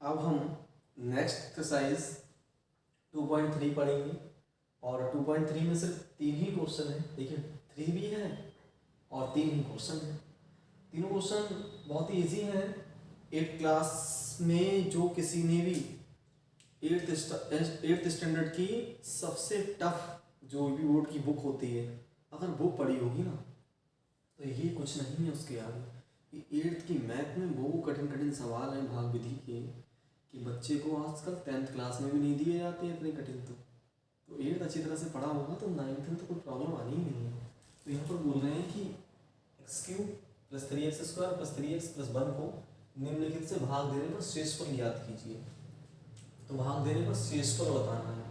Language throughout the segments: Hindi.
अब हम नेक्स्ट एक्सरसाइज 2.3 पढ़ेंगे और 2.3 में सिर्फ 3 ही क्वेश्चन है। देखिए 3 भी है और 3 ही क्वेश्चन है। तीनों क्वेश्चन बहुत ही ईजी हैं। 8th क्लास में जो किसी ने भी 8th स्टैंडर्ड की सबसे टफ जो भी बोर्ड की बुक होती है, अगर वो पढ़ी होगी ना तो ये कुछ नहीं है उसके आगे। ये 8th की मैथ में वो कठिन कठिन सवाल हैं भाग विधि के कि बच्चे को आजकल 10th क्लास में भी नहीं दिए जाते हैं इतने कठिन। तो 8th अच्छी तरह से पढ़ा होगा तो 9th में तो कोई प्रॉब्लम आनी ही नहीं है। तो यहाँ पर बोल रहे हैं कि x³ + 3x² + 3x + 1 को निम्नलिखित से भाग देने पर शेषफल ज्ञात कीजिए। तो भाग देने पर शेषफल बताना है।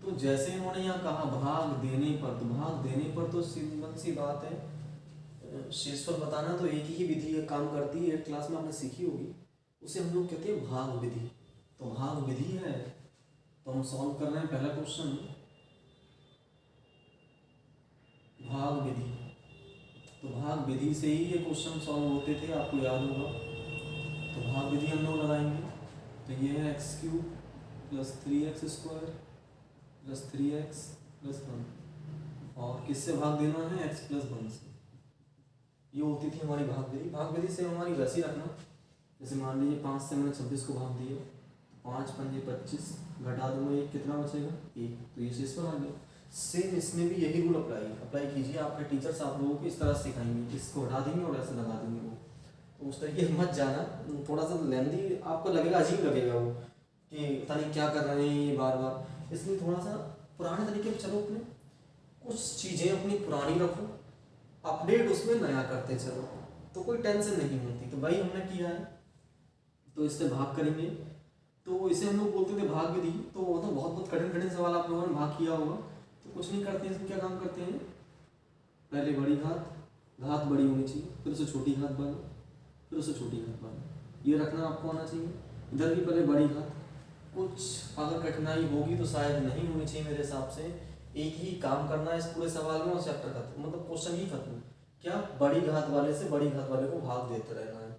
तो जैसे इन्होंने यहाँ कहा भाग देने पर, तो भाग देने पर तो सिंपल सी बात है, शेषफल बताना तो एक ही विधि काम करती है, 8th क्लास में आपने सीखी होगी, उसे हम लोग कहते हैं भाग विधि। तो भाग विधि है तो हम सॉल्व कर रहे हैं पहला क्वेश्चन भाग विधि। तो भाग विधि से ही ये क्वेश्चन सॉल्व होते थे, आपको याद होगा। तो भाग विधि हम लोग लगाएंगे तो ये है x³ + 3x² + 3x + 1 और किससे भाग देना है x + 1 से। ये होती थी हमारी भाग विधि। भाग विधि से हमारी वैसी रखना, जैसे मान लीजिए 5 से मैंने 26 को भाग दिया, 5 × 5 = 25, घटा दूंगा 1, कितना बचेगा 1, तो ये शेषफल आ गया। सेम इसमें भी यही रूल अप्लाई कीजिए। आपके टीचर्स आप लोगों को इस तरह सिखाएंगे, इसको हटा देंगे और ऐसे लगा देंगे वो। तो उस तरीके से मत जाना, थोड़ा सा लेंदी आपको लगेगा, अजीब लगेगा वो कि पता नहीं क्या कर रहे हैं ये बार बार। इसलिए थोड़ा सा पुराने तरीके पर चलो, अपने कुछ चीज़ें अपनी पुरानी रखो, अपडेट उसमें नया करते चलो, तो कोई टेंशन नहीं होती। तो भाई हमने किया है तो इससे भाग करेंगे। तो इसे हम लोग बोलते थे भाग विधि। तो वो तो बहुत बहुत कठिन कठिन सवाल आप लोगों ने भाग किया होगा। तो कुछ नहीं करते हैं, इसमें क्या काम करते हैं, पहले बड़ी घात बड़ी होनी चाहिए, फिर उसे छोटी घात बना, फिर उसे छोटी घात बना, ये रखना आपको आना चाहिए। इधर भी पहले बड़ी घात। कुछ अगर कठिनाई होगी तो शायद नहीं होनी चाहिए मेरे हिसाब से। एक ही काम करना है इस पूरे सवाल में और चैप्टर खत्म, मतलब क्वेश्चन ही खत्म। क्या, बड़ी घात वाले से बड़ी घात वाले को भाग देते रहना है।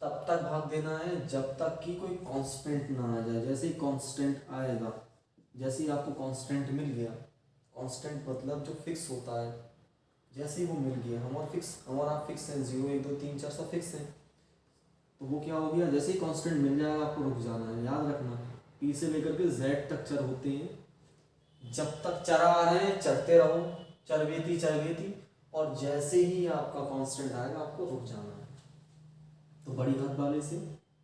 तब तक भाग देना है जब तक कि कोई कांस्टेंट ना आ जाए। जैसे ही कांस्टेंट आएगा, जैसे ही आपको कांस्टेंट मिल गया, कांस्टेंट मतलब जो फिक्स होता है, जैसे ही वो मिल गया, हमारा फिक्स है 0 1 2 3 4 सब फिक्स है, तो वो क्या हो गया, जैसे ही कांस्टेंट मिल जाएगा आपको रुक जाना है। याद रखना P से लेकर के Z तक चर होते हैं, जब तक चर आ रहे हैं चढ़ते रहो, चरवेती, और जैसे ही आपका कांस्टेंट आएगा आपको रुक जाना है। तो बड़ी घात वाले से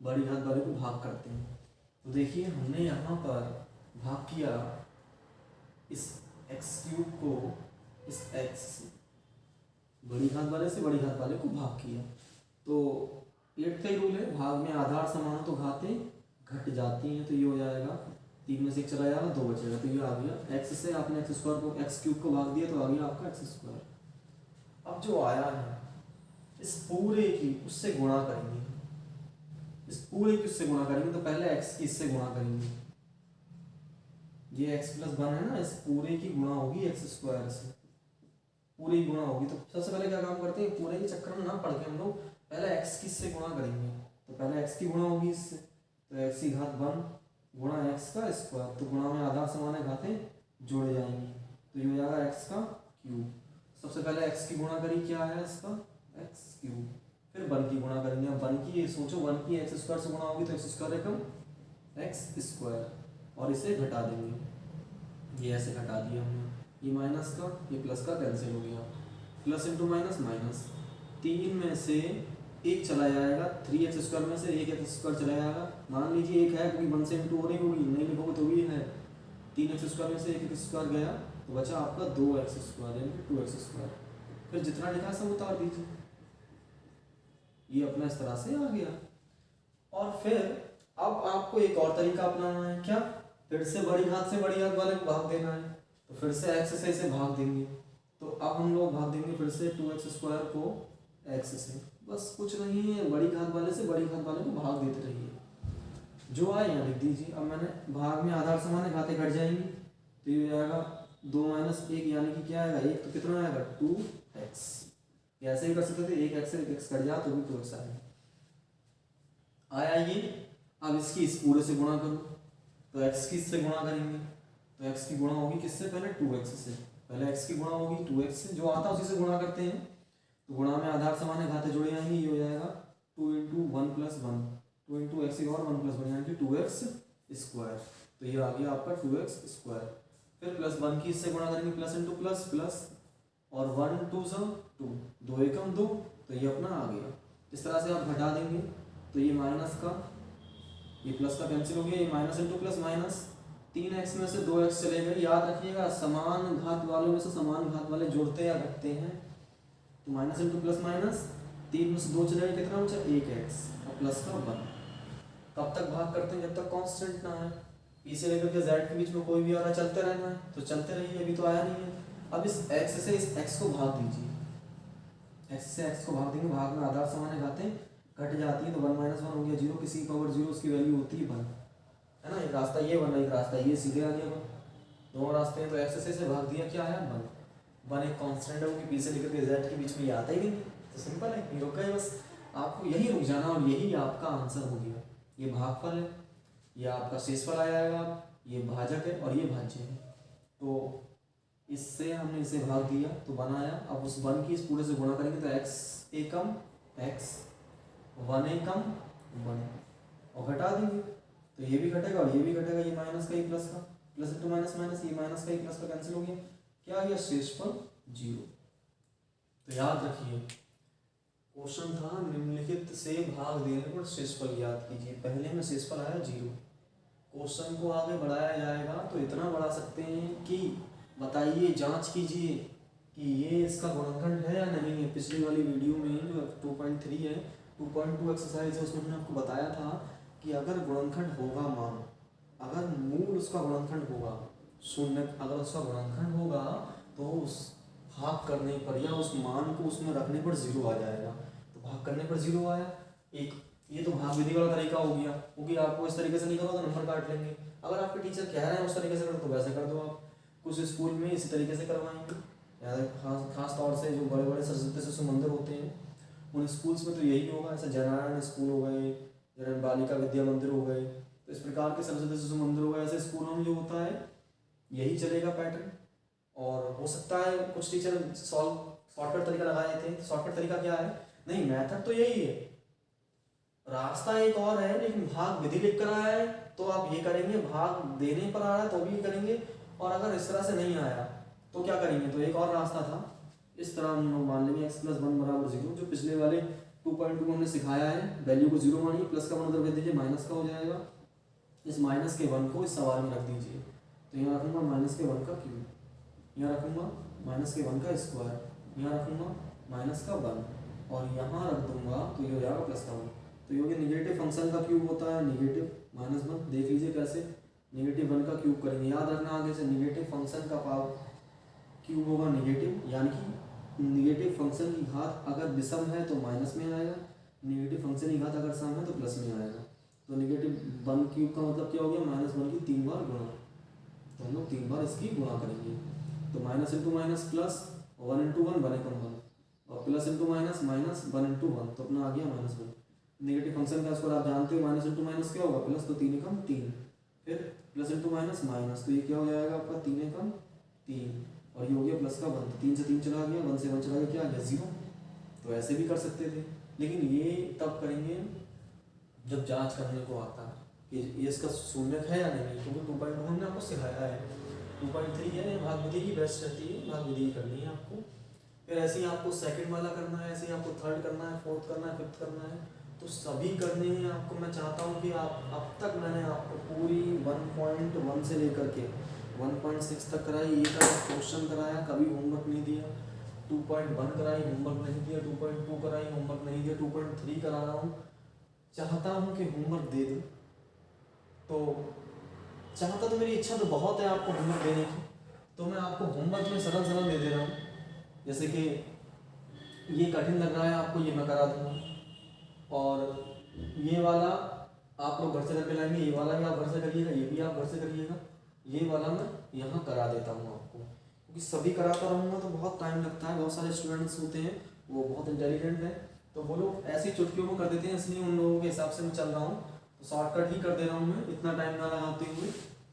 बड़ी घात वाले को भाग करते हैं। तो देखिए हमने यहाँ पर भाग किया इस x³ को इस x से, बड़ी घात वाले से बड़ी घात वाले को भाग किया। तो 8th का ही रूल है, भाग में आधार समान तो घातें घट जाती हैं। तो ये हो जाएगा 3 में से 1 चला जाएगा, 2 बचेगा, तो ये आ गया x से आपने x³ को भाग दिया तो आ गया आपका x²। अब जो आया है इस पूरे की उससे गुणा करेंगे, इस पूरे की उससे गुणा करेंगे। तो पहले x की इससे गुणा करेंगे, ये x + 1 है ना, इस पूरे की गुणा होगी x² से, पूरी गुणा होगी। तो सबसे पहले क्या काम करते हैं, पूरे के चक्कर में ना पढ़ के हम लोग पहले x की इससे गुणा करेंगे। तो पहले x की गुणा होगी इससे, तो x⁴ गुणा x²। तो गुणा में आधार समान है, घातें जोड़े जाएंगी, तो ये हो जाएगा x³। सबसे पहले x की गुणा करी, क्या है इसका x³, फिर 1 की गुणा करेंगे। अब 1 की सोचो, 1 की x² से गुणा होगी तो x² एकम x², और इसे घटा देंगे। ये ऐसे घटा दिया हमने, ये माइनस का ये प्लस का कैंसिल हो गया, प्लस इंटू माइनस माइनस। 3 में से 1 चला जाएगा, 3x² में से 1x² चला जाएगा। मान लीजिए 1 है क्योंकि 1 से इंटू हो रही होगी, नहीं लिखोगे तो भी है। 3x² में से 1x² गया तो बचा आपका 2x² यानी कि 2x²। फिर जितना लिखा है सब उतार दीजिए, ये अपना इस तरह से आ गया। और फिर अब आपको एक और तरीका अपनाना है, क्या, फिर से बड़ी घात से बड़ी घात वाले को भाग देना है। तो फिर से x से इसे भाग देंगे। तो अब हम लोग भाग देंगे फिर से 2x² को x से, बस कुछ नहीं है, बड़ी घात वाले से बड़ी घात वाले को भाग देते रहिए। जो आए यहाँ लिख दीजिए। अब मैंने भाग में आधार समान है, घातें घट जाएंगी, तो ये हो जाएगा 2 - 1 यानी कि क्या आएगा 1, तो कितना आएगा 2x। ऐसे ही कर सकते थे, 1x से 1x कट जाए तो भी 2x आएगा। आया ये। अब इसकी इस पूरे से गुणा करो, तो x की इससे गुणा करेंगे, तो x की गुणा होगी किससे, पहले 2x से, पहले x की गुणा होगी 2x से, जो आता है उसी से गुणा करते हैं। तो गुणा में आधार समान है, घाते जुड़े आएंगे, ये हो जाएगा 2 × 1 + 1, 2 × x और 1 + 1 यानी कि 2x²। तो ये आ गया आपका 2x²। फिर +1 की इससे गुणा करेंगे, प्लस इंटू प्लस प्लस, और 1 × 2 = 2, 2 × 2, तो ये अपना आ गया। इस तरह से आप घटा देंगे, तो ये माइनस का ये प्लस का कैंसिल हो गया, ये minus into plus minus, 3x में से 2x चले गए। याद रखिएगा समान घात वालों में से समान घात वाले जोड़ते या घटते हैं, तो माइनस इंटू प्लस माइनस, 3 में से 2 चले गए, कितना बचा 1x और प्लस का 1। कब तक भाग करते हैं, जब तक कांस्टेंट ना आए। पी से लेकर के z के बीच में कोई भी आ रहा है, चलते रहना है, तो चलते रहिए, अभी तो आया नहीं है। अब इस x से इस x को भाग दीजिए, x से x को भाग देंगे, भाग में आधार समान है, घातें घट जाती है, तो 1 - 1 हो गया 0, किसी की पावर 0 उसकी वैल्यू होती है 1, है ना। एक रास्ता ये बना, एक रास्ता ये, सीधे आ गया 1, दोनों रास्ते हैं, तो x से भाग दिया, क्या आया 1। 1 एक कांस्टेंट है, वो पी से लेकर के z के बीच में ये आता ही नहीं, तो सिंपल है, ये रुक गए बस। आपको यही रुक जाना और यही आपका आंसर हो गया। ये भागफल है, ये आपका शेषफल आ जाएगा, ये भाजक है और ये भाज्य है। तो इससे हमने इसे भाग दिया तो बनाया। अब उस 1 की इस पूरे से गुणा करेंगे, तो x एकम x, 1 एकम 1, और घटा देंगे, तो ये भी घटेगा और ये भी घटेगा, ये माइनस का, ये प्लस का, प्लस इंटू माइनस माइनस, ये माइनस का, ये प्लस का कैंसिल हो गया, क्या आ गया शेषफल 0। तो याद रखिए क्वेश्चन था निम्नलिखित से भाग देने पर शेषफल याद कीजिए। पहले में शेषफल आया 0। क्वेश्चन को आगे बढ़ाया जाएगा तो इतना बढ़ा सकते हैं कि बताइए, जांच कीजिए कि ये इसका गुणनखंड है या नहीं है। पिछली वाली वीडियो में जो 2.3 है, 2.2 एक्सरसाइज है, उसमें मैंने आपको बताया था कि अगर गुणनखंड होगा मान, अगर मूल उसका गुणनखंड होगा 0, अगर उसका गुणनखंड होगा तो उस भाग करने पर या उस मान को उसमें रखने पर 0 आ जाएगा। तो भाग करने पर 0 आया। एक ये तो भाग विधि वाला तरीका हो गया, क्योंकि आपको इस तरीके से नहीं करो तो नंबर काट लेंगे। अगर आपके टीचर कह रहे हैं उस तरीके से करो तो वैसे कर दो। आप कुछ स्कूल में इसी तरीके से करवाएंगे, खास तौर से जो बड़े बड़े सरस्वती शिशु मंदिर होते हैं उन स्कूल्स में तो यही होगा। ऐसे जयनारायण स्कूल हो गए, जयनारायण बालिका विद्या मंदिर हो गए, तो इस प्रकार के सरस्वती शिशु मंदिर हो गए, ऐसे स्कूलों में जो होता है यही चलेगा पैटर्न। और हो सकता है कुछ टीचर शॉर्टकट तरीका लगाए थे। शॉर्टकट तरीका क्या है, नहीं मेथड तो यही है, रास्ता एक और है, लेकिन भाग विधि लिख कर आया है तो आप ये करेंगे, भाग देने पर आ रहा है तो भी करेंगे, और अगर इस तरह से नहीं आया तो क्या करेंगे, तो एक और रास्ता था। इस तरह हम लोग मान लेंगे x + 1 = 0, जो पिछले वाले 2.2 हमने सिखाया है। वैल्यू को 0 मानिए, प्लस का 1 उधर भेज दीजिए, माइनस का हो जाएगा। इस माइनस के 1 को इस सवाल में रख दीजिए, तो यहाँ रखूँगा माइनस के 1 का क्यूब, यहाँ रखूँगा माइनस के 1 का स्क्वायर, यहाँ रखूँगा माइनस का 1, और यहाँ रख दूंगा तो ये हो जाएगा प्लस का 1। तो ये हो गया निगेटिव फंक्शन का क्यूब होता है निगेटिव -1। देख लीजिए कैसे -1 का क्यूब करेंगे। याद रखना आगे से निगेटिव फंक्शन का पावर क्यूब होगा नेगेटिव, यानी कि निगेटिव फंक्शन की घात अगर विषम है तो माइनस में आएगा, निगेटिव फंक्शन की घात अगर सम है तो प्लस में आएगा। तो -1 क्यूब का मतलब क्या हो गया, -1 की 3 बार गुणा, तो हम लोग 3 बार इसकी गुणा करेंगे। तो माइनस इंटू माइनस प्लस, 1 × 1 1 × 1, और प्लस इंटू माइनस माइनस 1 × 1, तो अपना आ गया -1। नेगेटिव फंक्शन का स्क्वायर आप जानते हो, माइनस इंटू माइनस क्या होगा प्लस, तो 3 × 3, फिर प्लस इंटू माइनस माइनस, तो ये क्या हो जाएगा आपका 3 × 3, और ये हो गया प्लस का 1, 3 से 3 चला गया, 1 से 1 चला गया, क्या आ गया 0। तो ऐसे भी कर सकते थे, लेकिन ये तब करेंगे जब जांच करने को आता है कि ये इसका शून्यक है या नहीं, क्योंकि 2.2 हमने आपको सिखाया है। 2.3 है, भाग विधि की बेस्ट रहती है, भाग विधि करनी है आपको। फिर ऐसे ही आपको सेकंड वाला करना है, ऐसे ही आपको थर्ड करना है, फोर्थ करना है, फिफ्थ करना है, तो सभी करने हैं आपको। मैं चाहता हूँ कि आप अब तक मैंने आपको पूरी 1.1 से लेकर के 1.6 तक कराई, एक क्वेश्चन कराया, कभी होमवर्क नहीं दिया। 2.1 कराई, होमवर्क नहीं दिया। 2.2 कराई, होमवर्क नहीं दिया। 2.3 करा रहा हूँ, चाहता हूँ कि होमवर्क दे दूँ, तो चाहता तो मेरी इच्छा तो बहुत है आपको होमवर्क देने की, तो मैं आपको होमवर्क में सरल सरल दे दे रहा हूँ। जैसे कि ये कठिन लग रहा है आपको, ये मैं करा दूँगा, और ये वाला आप लोग घर से करके लाएंगे, ये वाला भी आप घर से करिएगा, ये भी आप घर से करिएगा, ये वाला मैं यहाँ करा देता हूँ आपको, क्योंकि सभी कराता रहूँगा तो बहुत टाइम लगता है। बहुत सारे स्टूडेंट्स होते हैं वो बहुत इंटेलिजेंट हैं, तो वो लोग ऐसी चुटकियों में कर देते हैं, इसलिए उन लोगों के हिसाब से मैं चल रहा हूँ। तो तो शॉर्टकट ही कर दे रहा हूँ मैं, इतना टाइम ना लगाते हुए।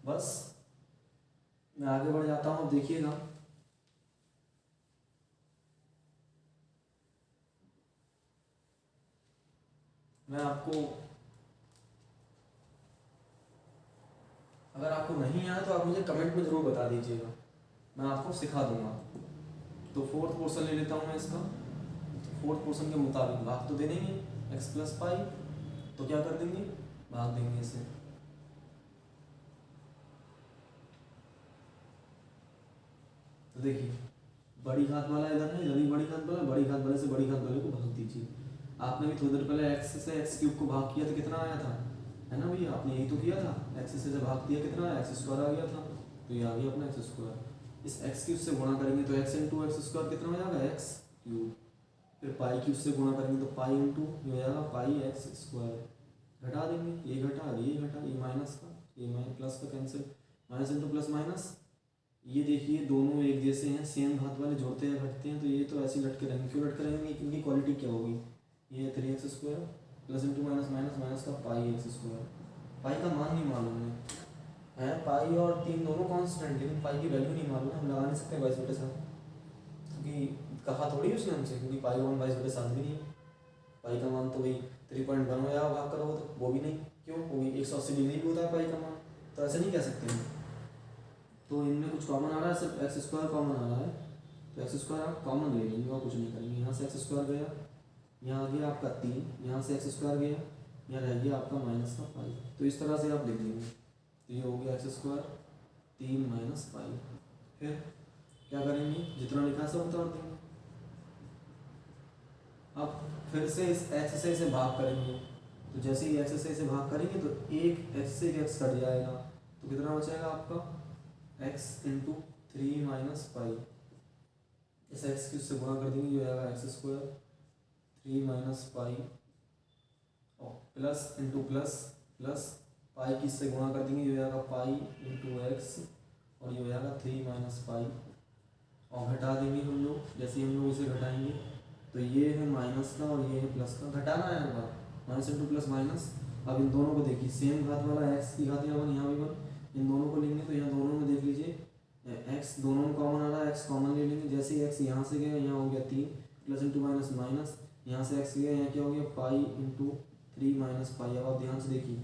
बस मैं आगे बढ़ जाता हूँ, देखिएगा। मैं आपको, अगर आपको नहीं आया तो आप मुझे कमेंट में ज़रूर बता दीजिएगा, मैं आपको सिखा दूंगा। तो फोर्थ पोर्शन ले लेता हूँ मैं इसका। तो फोर्थ पोर्शन के मुताबिक भाग तो दे देंगे x प्लस पाई, तो क्या कर देंगे, भाग देंगे इसे। तो देखिए बड़ी घात वाला इधर है, इधर भी बड़ी घात वाला, बड़ी घात वाले से बड़ी घात वाले को भाग दीजिए। आपने भी थोड़ी देर पहले x से x क्यूब को भाग किया तो कितना आया था, है ना भैया, आपने यही तो किया था, x से भाग दिया कितना आया, एक्स स्क्वायर आ गया था, तो ये आ गया अपना एक्स स्क्वायर। इस x क्यूब से गुणा करेंगे तो x इंटू एक्स स्क्वायर कितना हो जाएगा, एक्स क्यूब। फिर पाई क्यूब से गुणा करेंगे तो पाई इंटू ये हो जाएगा पाई एक्स स्क्वायर। घटा देंगे, ये घटा, ये माइनस का, ये माइनस प्लस का cancel, minus into plus minus. ये देखिए दोनों एक जैसे हैं, सेम घात वाले, जोड़ते हैं घटते हैं, तो ये तो ऐसे ही लटके रहेंगे। क्यों लटके रहेंगे, इनकी क्वालिटी क्या होगी, ये 3x square plus into minus minus minus का पाई एक्स स्क्वायर। पाई का मान नहीं मालूम है, पाई और 3 दोनों कांस्टेंट, लेकिन पाई की वैल्यू नहीं मालूम है, हम लगा नहीं सकते 22/7, क्योंकि कहा थोड़ी उसने हमसे, क्योंकि पाई 1/22/7 भी नहीं है। पाई का मान तो वही 3.1 हो जाएगा, भाग करोगे तो वो भी नहीं, क्यों, वो भी 180 डिग्री भी होता है पाई का मान, तो ऐसे नहीं कह सकते हैं। तो इनमें कुछ कॉमन आ रहा है, सिर्फ एक्स स्क्वायर कॉमन आ रहा है, तो एक्स स्क्वायर आप कॉमन ले लेंगे और कुछ नहीं करेंगे। यहाँ से एक्स स्क्वायर गया, यहाँ आ गया आपका 3, यहाँ से एक्स स्क्वायर गया, यहाँ रह गया आपका माइनस का पाई। तो इस तरह से आप लिख देंगे, तो ये हो गया एक्स स्क्वायर 3 माइनस पाई। फिर क्या करेंगे, जितना लिखा है सब उतार देंगे। अब फिर से इस एक्स से इसे भाग करेंगे, तो जैसे ही एक्स से इसे भाग करेंगे तो एक एक्स से एक एक्स कट जाएगा, तो कितना बचेगा आपका, x इंटू 3 माइनस पाई। इस एक्स की उससे गुणा कर देंगे, जो आएगा एक्स स्क्वायर 3 माइनस पाई, और plus into plus plus pi की इससे गुणा कर देंगे, जो आएगा पाई इंटू एक्स, और ये हो जाएगा 3 माइनस पाई। और घटा देंगे हम लोग, जैसे ही हम लोग इसे घटाएंगे तो ये है माइनस का और ये है प्लस का, घटाना है होगा, माइनस इंटू प्लस माइनस। अब इन दोनों को देखिए, सेम घात वाला एक्स की घात यहाँ यहाँ भी बन, इन दोनों को लेंगे तो यहाँ दोनों में देख लीजिए एक्स दोनों में कॉमन आ रहा है, एक्स कॉमन ले लेंगे। जैसे ही एक्स यहाँ से गया, यहाँ हो गया 3 प्लस इंटू माइनस माइनस, यहाँ से एक्स गया, यहाँ क्या हो गया पाई इंटू 3 माइनस पाई। अब आप ध्यान से देखिए,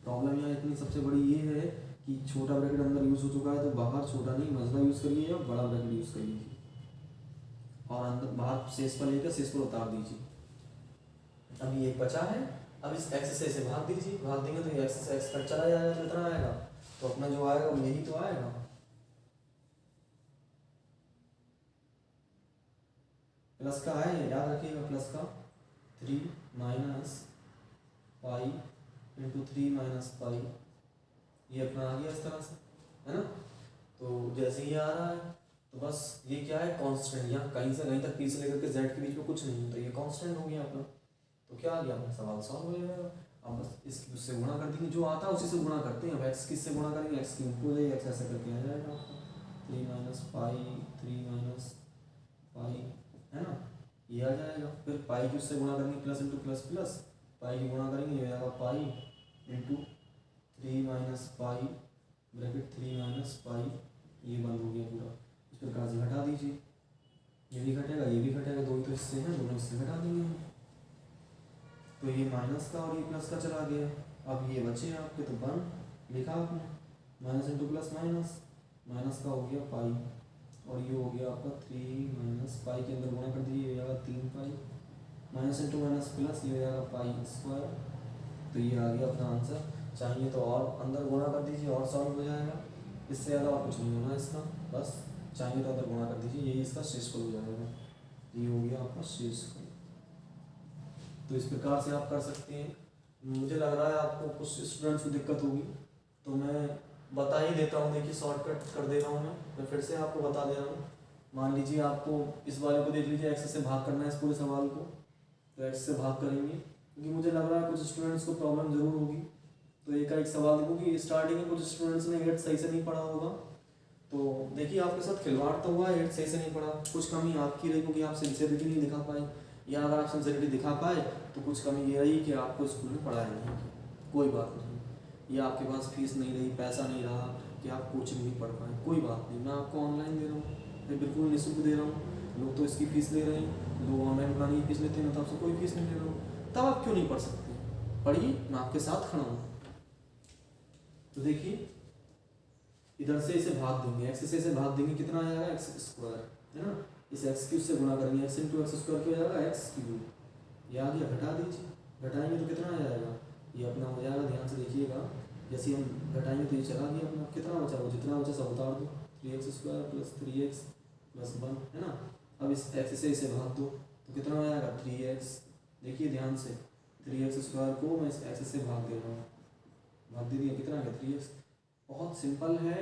प्रॉब्लम यहाँ इतनी सबसे बड़ी ये है कि छोटा ब्रैकेट अंदर यूज़ हो चुका है, तो बाहर छोटा नहीं मझला यूज़ करिए या बड़ा ब्रैकेट यूज़ कर लीजिए, और अंदर बाहर शेष पर लेकर शेष पर उतार दीजिए। अभी एक बचा है, अब इस एक्स से इसे भाग दीजिए, भाग देंगे तो एक्स से एक्स कट चला जाएगा, तो इतना आएगा, तो अपना जो आएगा वो यही तो आएगा। प्लस का है, याद रखिएगा, प्लस का 3 minus pi into 3 minus pi, ये अपना आ गया इस तरह से, है ना। तो जैसे ही आ रहा है तो बस ये क्या है, कांस्टेंट, यहाँ कहीं से कहीं तक पी से लेकर के जेड के बीच में कुछ नहीं है, तो ये कांस्टेंट हो गया अपना। तो क्या आ गया, अपना सवाल सॉल्व हो जाएगा। अब बस इसकी उससे गुणा कर देंगे, जो आता है उसी से गुणा करते हैं। अब एक्स किससे गुणा करेंगे, एक्स क्यूब को जाइए, एक्स ऐसे करके आ जाएगा आपका 3 माइनस पाई 3 माइनस पाई, है ना, ये आ जाएगा। फिर पाई की उससे गुणा करेंगे, प्लस इंटू प्लस प्लस, पाई की गुणा करेंगे, ये आएगा pi into 3 minus pi bracket 3 minus pi, ये बंद हो गया पूरा। इस प्रकार से घटा दीजिए, ये भी घटेगा, ये भी घटेगा, दो ही तो हिस्से हैं, दोनों हिस्से घटा देंगे हम। तो ये माइनस का और ये प्लस का चला गया। अब ये बचे आपके, तो 1 लिखा आपने, minus into plus minus, minus का हो गया पाई, और ये हो गया आपका 3 माइनस पाई के अंदर गुणा कर दीजिए, ये आएगा 3 पाई, माइनस इंटू माइनस प्लस, ये हो जाएगा पाई स्क्वायर। तो ये आ गया अपना आंसर। चाहिए तो और अंदर गुणा कर दीजिए और सॉल्व हो जाएगा, इससे ज़्यादा और कुछ नहीं होना इसका, बस चाहिए तो अंदर गुणा कर दीजिए, यही इसका शेषफल हो जाएगा। ये हो गया आपका शेषफल। तो इस प्रकार से आप कर सकते हैं। मुझे लग रहा है आपको कुछ स्टूडेंट्स को दिक्कत होगी, तो मैं बता ही देता हूँ। देखिए शॉर्टकट कर दे रहा हूँ मैं फिर से आपको बता दे रहा हूँ। मान लीजिए आपको इस वाले को देख लीजिए, एक्स से भाग करना है इस पूरे सवाल को, तो एक्स से भाग करेंगे, क्योंकि मुझे लग रहा है कुछ स्टूडेंट्स को प्रॉब्लम ज़रूर होगी। तो एक सवाल देखो कि स्टार्टिंग में कुछ स्टूडेंट्स ने 8 सही से नहीं पढ़ा होगा, तो देखिए आपके साथ खिलवाड़ तो हुआ, 8 सही से नहीं पढ़ा, कुछ कमी आपकी रही क्योंकि आप सिंसियरिटी नहीं दिखा पाए, या अगर आप सिंसियरिटी दिखा पाए तो कुछ कमी ये रही कि आपको स्कूल में पढ़ाया नहीं, कोई बात नहीं, या आपके पास फीस नहीं रही, पैसा नहीं रहा कि आप कोचिंग नहीं पढ़ पाएँ, कोई बात नहीं, मैं आपको ऑनलाइन दे रहा हूँ, मैं बिल्कुल निःशुल्क दे रहा हूँ। लोग तो इसकी फ़ीस ले रहे हैं, लोग ऑनलाइन पढ़ाने की फीस लेते हैं, मैं तो आपसे कोई फीस नहीं ले रहा हूँ, तब आप क्यों नहीं पढ़ सकते? पढ़िए, मैं आपके साथ खड़ा हूँ। तो देखिए इधर से इसे भाग देंगे, एक्स से इसे भाग देंगे, कितना आ जाएगा एक्स स्क्वायर, है ना। इस एक्स क्यूब से गुणा करेंगे, एक्स इंटू एक्स स्क्वायर क्या हो जाएगा एक्स क्यूब, ये आ गया, घटा दीजिए, घटाएंगे तो कितना आ जाएगा, ये अपना हो जाएगा, ध्यान से देखिएगा, जैसे हम घटाएंगे तो ये चला गया अपना, कितना बचा, वो जितना बचा सब उतार दो, 3x square plus 3x plus 1, है ना। अब इस एक्स से इसे भाग दो तो कितना हो जाएगा 3x, देखिए ध्यान से, 3x स्क्वायर को मैं इस एक्स से भाग दे रहा हूँ, भाग दे दिया, कितना आ गया 3x। बहुत सिंपल है,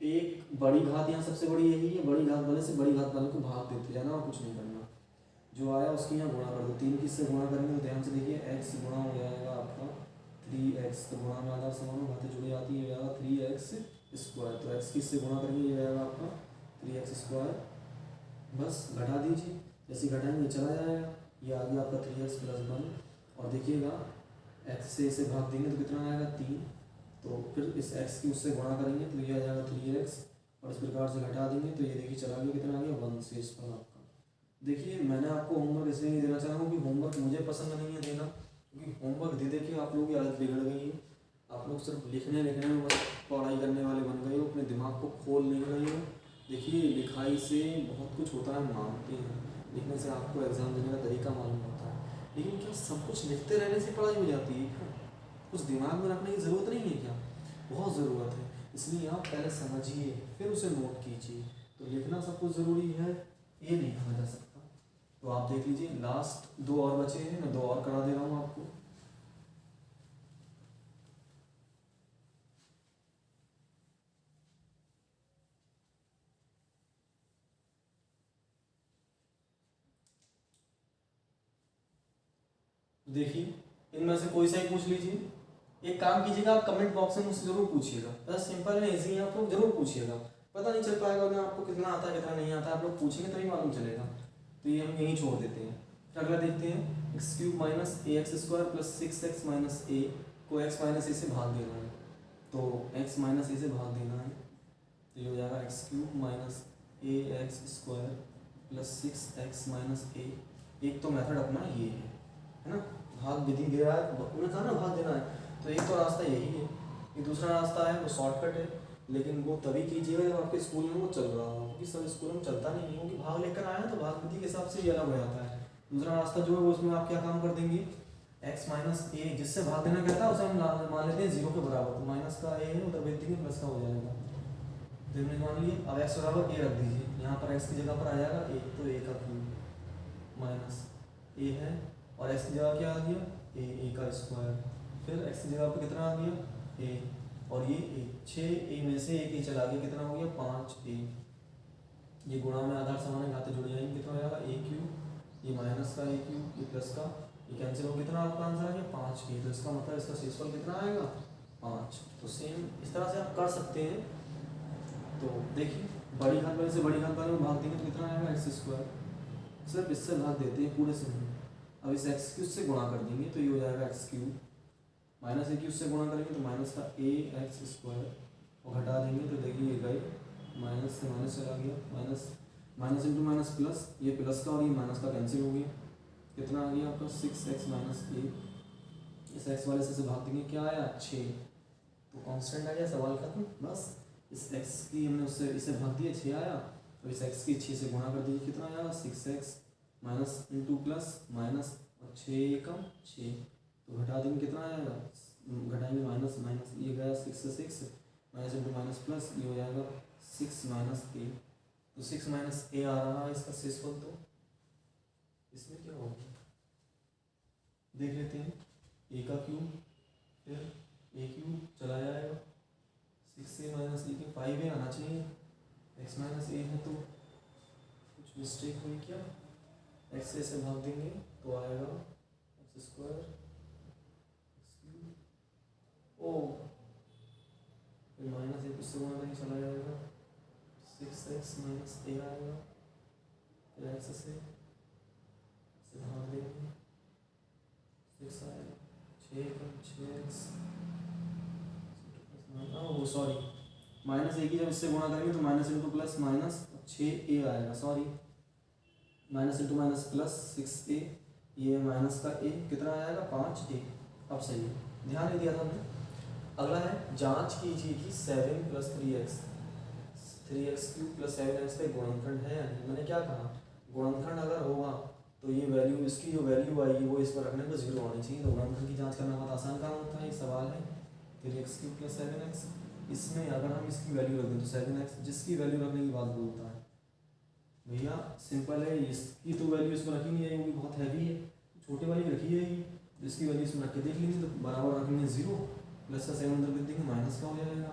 एक बड़ी घात यहाँ सबसे बड़ी यही है, बड़ी घात वाले से बड़ी घात वाले को भाग देते जाना और कुछ नहीं करना, जो आया उसकी यहाँ गुणा कर दो, 3 की इससे गुणा करेंगे तो ध्यान से देखिए x गुणा हो जाएगा आपका 3x, तो गुणा में आधार समान घातें जुड़ी जाती है, ये आएगा 3x स्क्वायर, तो x की इससे गुणा करेंगे ये आएगा आपका 3x स्क्वायर, बस घटा दीजिए, जैसे घटाएंगे चला जाएगा, ये आ गया आपका 3x प्लस 1, और देखिएगा x से इसे भाग देंगे तो कितना आएगा 3, तो फिर इस x की उससे गुणा करेंगे तो ये आ जाएगा 3x, और इस प्रकार से घटा देंगे तो ये देखिए चला गया, कितना आ गया 1 से इस पर आपका। देखिए मैंने आपको होमवर्क इसलिए नहीं देना चाह रहा हूँ कि होमवर्क मुझे पसंद नहीं है देना, क्योंकि होमवर्क दे दे के आप लोगों की आदत बिगड़ गई है, आप लोग सिर्फ लिखने में बस पढ़ाई करने वाले बन गए हो, अपने दिमाग को खोल नहीं रहे हो। देखिए लिखाई से बहुत कुछ होता है, मानते हैं, लिखने से आपको एग्ज़ाम देने का तरीका मालूम होता है, लेकिन क्या सब कुछ लिखते रहने से पढ़ाई हो जाती है? कुछ दिमाग में रखने की ज़रूरत नहीं है क्या? बहुत ज़रूरत है, इसलिए आप पहले समझिए फिर उसे नोट कीजिए। तो लिखना सब कुछ ज़रूरी है ये नहीं कहा जा सकता। तो आप देख लीजिए लास्ट 2 और बचे हैं, मैं 2 और करा दे रहा हूँ आपको। देखिए इनमें से कोई सा ही पूछ लीजिए, एक काम कीजिएगा, आप कमेंट बॉक्स में मुझसे जरूर पूछिएगा, बस सिंपल है, इजी है, आप लोग जरूर पूछिएगा, पता नहीं चल पाएगा ना आपको कितना आता है कितना नहीं आता, आप लोग पूछेंगे तभी मालूम चलेगा। तो ये हम यहीं छोड़ देते हैं, फिर अगला देखते हैं, x cube minus a x square plus 6x minus a को x माइनस ए से भाग देना है, तो x माइनस ए से भाग देना है, तो ये हो जाएगा x cube minus a x square plus 6x minus a, एक तो मेथड अपना ये है ना, भाग विधि दे रहा है, उन्होंने कहा ना भाग देना है, तो एक तो रास्ता यही है, ये दूसरा रास्ता है वो शॉर्टकट है, लेकिन वो तभी कीजिएगा जब आपके स्कूल में वो चल रहा हो, क्योंकि सब स्कूल में चलता नहीं है, क्योंकि भाग लेकर आया तो भाग विधि के हिसाब से ये अलग हो जाता है। दूसरा रास्ता जो है वो उसमें आप क्या काम कर देंगे, x माइनस ए जिससे भाग देना कहता है उसे हम मान लेते हैं 0 के बराबर, तो माइनस का ए है उधर भेज देंगे, प्लस का हो जाएगा, तो हमने मान लिए। अब x बराबर ए रख दीजिए, यहाँ पर x की जगह पर आ जाएगा ए, तो ए का क्यूब माइनस ए है, और x की जगह क्या आ गया ए का स्क्वायर, फिर x की जगह पर कितना आ गया ए, और ये 6 में से एक ही चला गया, कितना हो गया 5a, ये गुणा में आधार समान घाते जुड़ जाएंगे, कितना हो जाएगा a क्यूब, ये माइनस का a क्यूब, ये प्लस का, ये कैंसिल हो, कितना आपका आंसर आ गया 5a, तो इसका मतलब इसका शेषफल कितना आएगा 5। तो सेम इस तरह से आप कर सकते हैं। तो देखिए बड़ी घात वाले से बड़ी घात वाले में भाग देंगे तो कितना आएगा एक्स स्क्वायर, सिर्फ इससे भाग देते हैं पूरे से नहीं। अब इस एक्स क्यूब से गुणा कर देंगे तो ये हो जाएगा एक्स क्यूब, माइनस ए क्यूब से गुणा करेंगे तो माइनस का ए एक्स स्क्वायर, और घटा देंगे तो देखिए ये गए, माइनस से माइनस चला गया, minus minus into minus plus, ये प्लस का और ये माइनस का कैंसिल हो गया, कितना आ गया आपका 6x माइनस ए, इस एक्स वाले से भाग देंगे क्या आया 6, तो कांस्टेंट आ गया, सवाल खत्म। बस इस x की हमने उससे इसे भाग दिया 6 आया, तो इस x की 6 से गुणा कर दीजिए, कितना आया 6x minus into plus minus और 6 कम 6, तो घटा देंगे कितना आएगा, घटाएंगे माइनस माइनस, ये गया 6 से 6 माइनस इंटू माइनस प्लस, ये हो जाएगा 6 माइनस ए, तो 6 माइनस ए आ रहा है इसका शेषफल, तो इसमें क्या होगा देख लेते हैं, ए का क्यूब फिर ए क्यूब चला जाएगा, 6a माइनस ए के 5a आना चाहिए, x माइनस ए है तो कुछ मिस्टेक हुई क्या, x से भाग देंगे तो आएगा एक्स स्क्वायर एक्स क्यूब, ओ फिर माइनस ए उससे गुणा नहीं चला जाएगा, 6x माइनस ए आएगा, फिर x से भाग देंगे 6 आएगा 6 वो सॉरी माइनस ए की जब इससे गुणा करेंगे तो minus into plus minus 6a आएगा, sorry minus into minus plus 6a, ये माइनस का a कितना आएगा 5a। अब सही है, ध्यान नहीं दिया था हमने। अगला है जांच कीजिए कि 7 + 3x क्यूब + 7x का गुणनखंड है या नहीं। मैंने क्या कहा, गुणनखंड अगर होगा तो ये वैल्यू, इसकी जो वैल्यू आएगी वो इस पर रखने पर 0 होनी चाहिए। तो गुणनखंड की जांच करना बहुत आसान काम होता है। ये सवाल है 3x क्यूब + 7x, इसमें अगर हम इसकी वैल्यू रख दें तो 7x, जिसकी वैल्यू रखने की बात बोलता है भैया, सिंपल है। इसकी तो वैल्यू इसमें रखी नहीं है, वो भी बहुत हैवी है, छोटे वाली रखी है ये, जिसकी वैल्यू इसमें रख के देख लेंगे तो बराबर रखेंगे 0, प्लस का 7 अंदर कर देंगे, माइनस का हो जाएगा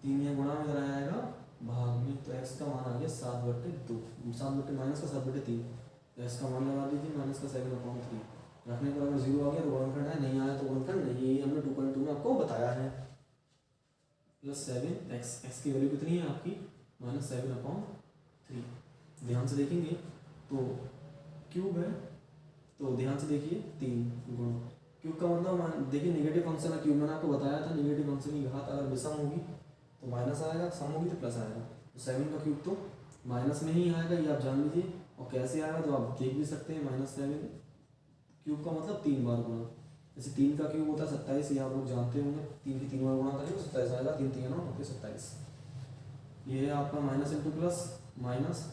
3 या गुणा में इधर आएगा भाग में। तो x का मान आ गया 7/2, 7 माइनस का 7/3, तो x का मान लगा लीजिए माइनस का 7/3। रखने पर अगर 0 आ गया तो गुणनखंड है, नहीं आया तो गुणनखंड नहीं है। ये हमने 2.2 में आपको बताया है। प्लस 7x, x की वैल्यू कितनी है आपकी -7/3। ध्यान से देखेंगे तो क्यूब है, तो ध्यान से देखिए 3 गुण क्यूब का मतलब देखिए नेगेटिव फंक्शन है क्यूब, मैंने आपको बताया था नेगेटिव फंक्शन की घात अगर विषम होगी तो माइनस आएगा, सम होगी तो प्लस आएगा। तो 7 का क्यूब तो माइनस में ही आएगा, ये आप जान लीजिए। और कैसे आएगा तो आप देख भी सकते हैं, -7 क्यूब का मतलब 3 बार गुणा। जैसे 3 का क्यूब होता है 27, ये आप लोग जानते होंगे, 3 की 3 बार गुणा करेंगे 27 आएगा, 3 3 9 27। ये है आपका माइनस इंटू प्लस माइनस,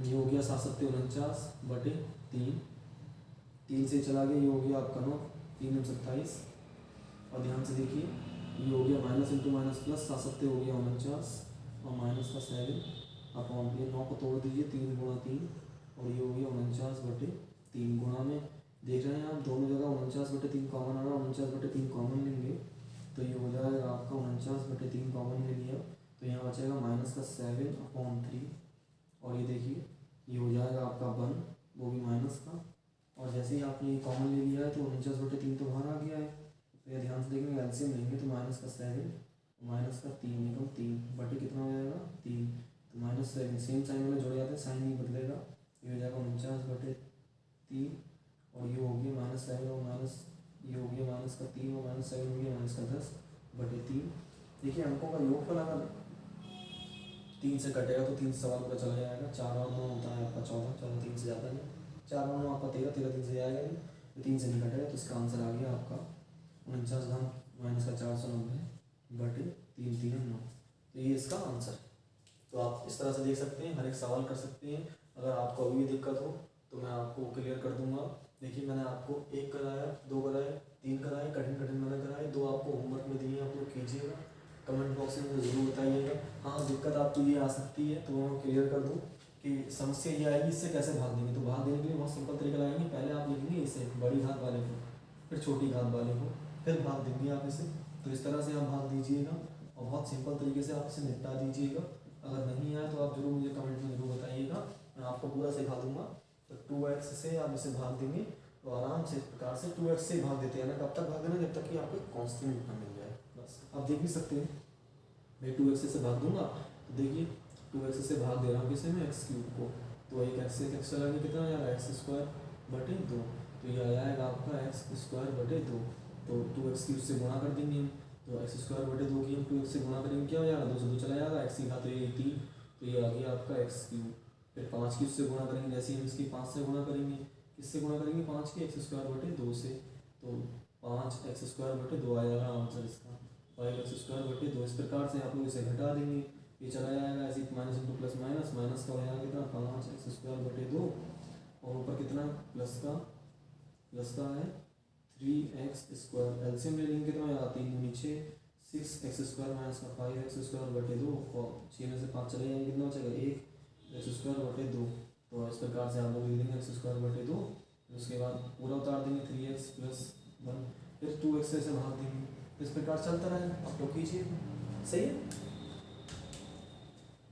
ये हो गया 7×7 = 3 से चला गया, ये हो गया आपका 9, 3 × 27। और ध्यान से देखिए ये हो गया माइनस इंटू माइनस प्लस 7 हो गया 49, और माइनस का 7 ये 9 को तोड़ दीजिए 3 × 3, और ये हो गया 49/3। गुणा में देख रहे हैं आप दोनों जगह 49/3 कॉमन आ रहा है, 49/3 कॉमन लेंगे तो ये हो जाएगा आपका 49/3 कॉमन ले लिया तो यहाँ बचेगा माइनस का 7/3। और ये देखिए ये हो जाएगा आपका 1, वो भी माइनस का। और जैसे ही आपने ये कॉमन ले लिया है तो 49/3 तो बाहर आ गया है। तो ये ध्यान से देखेंगे, एलसीएम लेंगे तो माइनस का 7 माइनस का 3 निकल 3 बटे कितना हो जाएगा 3, तो -7 सेम साइन वाले जुड़ जाते हैं, साइन नहीं बदलेगा। ये हो जाएगा 49/3, और ये हो गया -7 और माइनस, ये हो गया माइनस का 3 और -7 हो गया माइनस का 10/3। देखिए अंकों का योगफल अगर 3 से कटेगा तो 3 से सवाल पता चला जाएगा। 4 और 9 होता है आपका 14, 14 3 से ज़्यादा नहीं, 4 और 9 आपका 13, 13 3 से जाएगा नहीं, तो 3 से नहीं कटेगा। तो इसका आंसर आ गया आपका 49/490/339। तो ये इसका आंसर है। तो आप इस तरह से देख सकते हैं, हर एक सवाल कर सकते हैं। अगर आपको अभी भी दिक्कत हो तो मैं आपको क्लियर कर दूंगा। देखिए मैंने आपको 1 कराया, 2 कराए, 3 कराए, कठिन कठिन मैंने कराए, 2 आपको होमवर्क में दिए, आप लोग कीजिएगा। कमेंट बॉक्स में मुझे ज़रूर बताइएगा। हाँ दिक्कत आपको ये आ सकती है तो मैं क्लियर कर दूँ कि समस्या ये आएगी इससे कैसे भाग देंगे। तो भाग देने के लिए बहुत सिंपल तरीका लगाएंगे। पहले आप लिखेंगे इसे बड़ी घात वाले को, फिर छोटी घात वाले को, फिर भाग देंगे आप इसे। तो इस तरह से आप भाग दीजिएगा और बहुत सिंपल तरीके से आप इसे निपटा दीजिएगा। अगर नहीं आया तो आप जरूर मुझे कमेंट में जरूर बताइएगा, मैं आपको पूरा सिखा दूंगा। तो 2x से आप इसे भाग देंगे तो आराम से इस प्रकार से 2x से भाग देते हैं ना। कब तक भाग देना, जब तक कि आपको कॉन्स्टेंट ना मिल जाए। बस आप देख भी सकते हैं, मैं 2x से भाग दूंगा तो देखिए 2x से भाग दे रहा हूँ किसे मैं, x क्यूब को। तो एक x से x चला गया, कितना आ जाएगा x²/2। तो ये आ जाएगा आपका x²/2। तो 2x क्यूब से गुणा कर देंगे हम, तो x²/2 की हम 2x से गुणा करेंगे, क्या हो जाएगा 2 से 2 चला जाएगा, x की घात तो ये 3, तो ये आ गया आपका x³। फिर 5 की उससे गुणा करेंगे, जैसे हम इसकी 5 से गुणा करेंगे, किससे गुणा करेंगे 5 की x²/2 से, तो 5x²/2 आ जाएगा आंसर इसका 5x²/2। इस प्रकार से आप लोग इसे घटा देंगे, ये चला जाएगा ऐसे minus into plus minus, minus का हो जाएगा कितना 5x²/2, और ऊपर कितना प्लस का है 3x²। एलसीएम ले लेंगे कितना आएगा 3 दूनी 6, 6x² माइनस का 5x²/2, और 6 में से 5 चले जाएंगे, कितना बचेगा 1x²/2। तो इस प्रकार से आप लोग लिख देंगे x²/2। उसके बाद पूरा उतार देंगे 3x + 1, फिर 2x से भाग देंगे। इस प्रकार चलता रहेगा, आप लोग कीजिए। सही है।